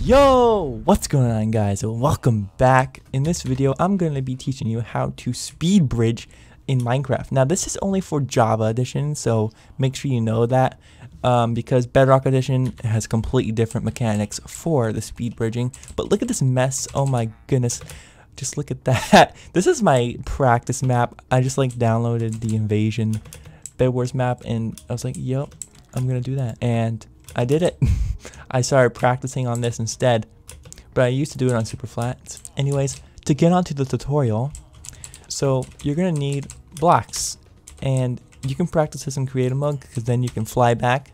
Yo, what's going on, guys? Welcome back. In this video, I'm going to be teaching you how to speed bridge in Minecraft. Now, this is only for Java Edition, so make sure you know that because Bedrock Edition has completely different mechanics for the speed bridging. But look at this mess. Oh my goodness. Just look at that. This is my practice map. I just downloaded the Invasion Bed Wars map and I was like, yep, I'm going to do that. And I did it. I started practicing on this instead, but I used to do it on super flats. Anyways, to get onto the tutorial, so you're gonna need blocks, and you can practice this in creative mode because then you can fly back,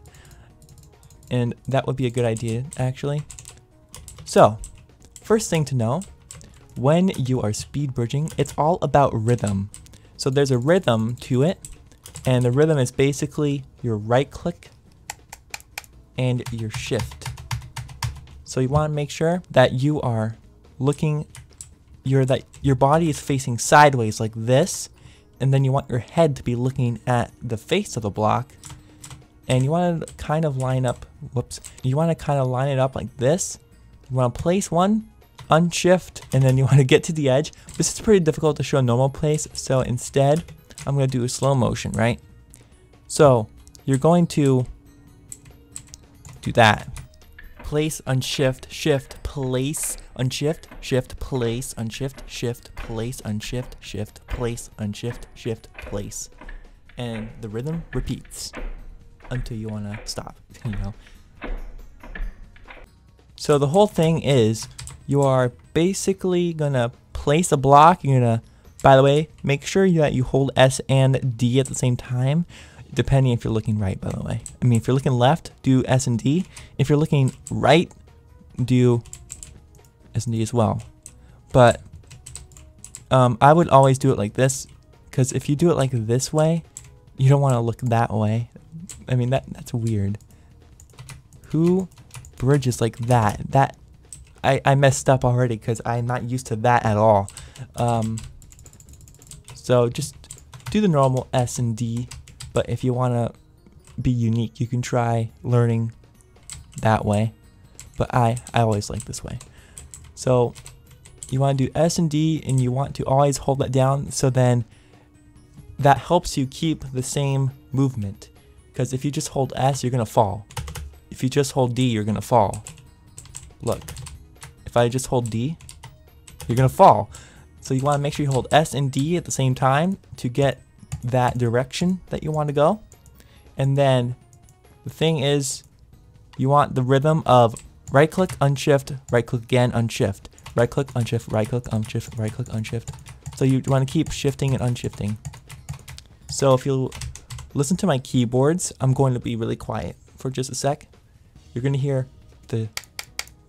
and that would be a good idea actually. So, first thing to know, when you are speed bridging, it's all about rhythm. So there's a rhythm to it, and the rhythm is basically your right click and your shift. So you want to make sure that you are looking, that your body is facing sideways like this, and then you want your head to be looking at the face of the block, and you want to kind of line up, you want to kind of line it up like this. You want to place one, unshift, and then you want to get to the edge. This is pretty difficult to show a normal place, so instead I'm going to do a slow motion, right? So you're going to do that. Place, unshift, shift, place, unshift, shift, place, unshift, shift, place, unshift, shift, place, unshift, shift, place. And the rhythm repeats until you want to stop, you know. So the whole thing is you are basically going to place a block. You're going to, by the way, make sure that you hold S and D at the same time. Depending if you're looking right, by the way. I mean, if you're looking left, do S and D. If you're looking right, do S and D as well. But I would always do it like this, because if you do it like this way, you don't want to look that way. I mean, that's weird. Who bridges like that? I messed up already because I'm not used to that at all. So just do the normal S and D. But if you want to be unique, you can try learning that way. But I always like this way. So you want to do S and D, and you want to always hold that down, so then that helps you keep the same movement. Because if you just hold S, you're going to fall. If you just hold D, you're going to fall. Look, if I just hold D, you're going to fall. So you want to make sure you hold S and D at the same time to get that direction that you want to go. And then the thing is, you want the rhythm of right click, unshift, right click again, unshift, right click, unshift, right click, unshift, right click, unshift. So you want to keep shifting and unshifting. So if you listen to my keyboards, I'm going to be really quiet for just a sec. You're going to hear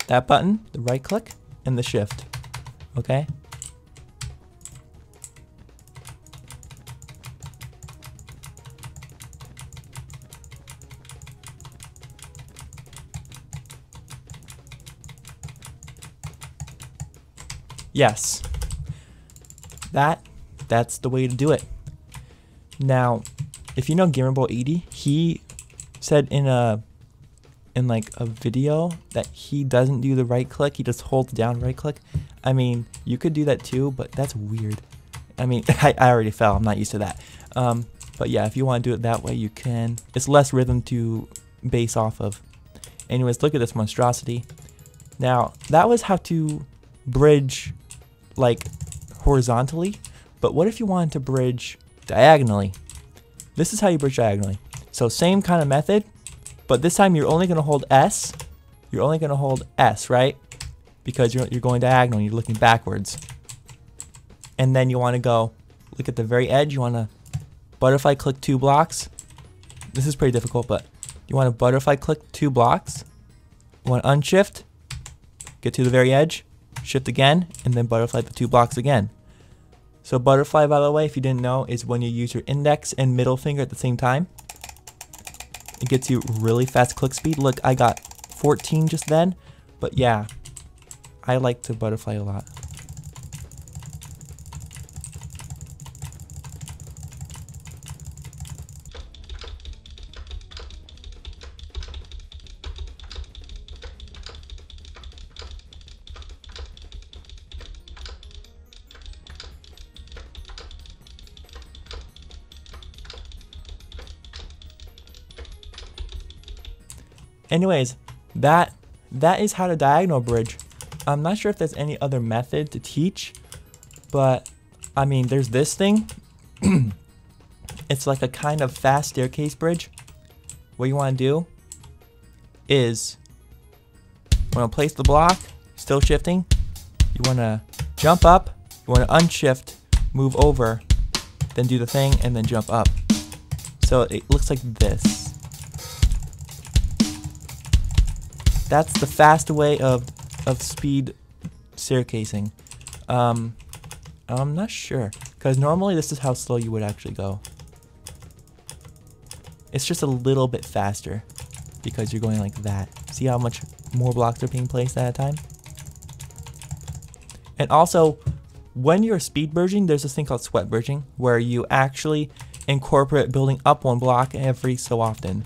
that button, the right click, and the shift. Okay? Yes, that's the way to do it. Now, if you know Gamerball80, he said in a video that he doesn't do the right click, he just holds down right click. I mean, you could do that too, but that's weird. I mean, I already fell, I'm not used to that. But yeah, if you want to do it that way, you can. It's less rhythm to base off of. Anyways, look at this monstrosity. Now, that was how to bridge horizontally, but what if you wanted to bridge diagonally? This is how you bridge diagonally. So same kind of method, but this time you're only going to hold S. You're only going to hold S, right? Because you're going diagonal, you're looking backwards. And then you want to go look at the very edge. You want to butterfly click 2 blocks. This is pretty difficult, but you want to butterfly click 2 blocks. You want to unshift, get to the very edge, shift again, and then butterfly the 2 blocks again. So butterfly, by the way, if you didn't know, is when you use your index and middle finger at the same time. It gets you really fast click speed. Look, I got 14 just then, but yeah, I like to butterfly a lot. Anyways, that is how to diagonal bridge. I'm not sure if there's any other method to teach, but I mean, there's this thing. It's like a kind of fast staircase bridge. What you want to do is, you want to place the block, still shifting. You want to jump up, you want to unshift, move over, then do the thing, and then jump up. So it looks like this. That's the fast way of speed staircasing. I'm not sure, because normally this is how slow you would actually go. It's just a little bit faster because you're going like that. See how much more blocks are being placed at a time? And also, when you're speed bridging, there's this thing called sweat bridging, where you actually incorporate building up one block every so often,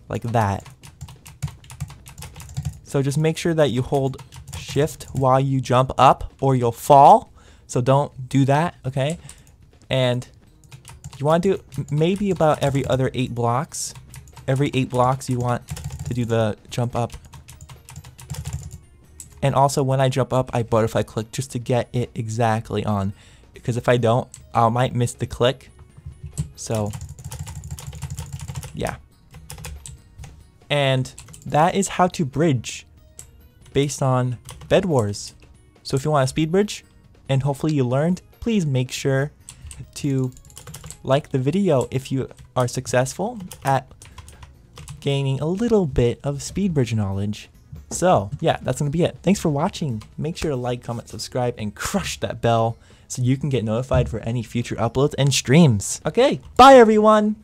like that. So just make sure that you hold shift while you jump up or you'll fall. So don't do that, okay? And you want to do maybe about every other 8 blocks. Every 8 blocks you want to do the jump up. And also when I jump up, I butterfly click just to get it exactly on. Because if I don't, I might miss the click. So, yeah. And that is how to bridge based on Bed Wars. So if you want a speed bridge, and hopefully you learned, please make sure to like the video if you are successful at gaining a little bit of speed bridge knowledge. So yeah, that's gonna be it. Thanks for watching. Make sure to like, comment, subscribe, and crush that bell so you can get notified for any future uploads and streams. Okay, bye everyone.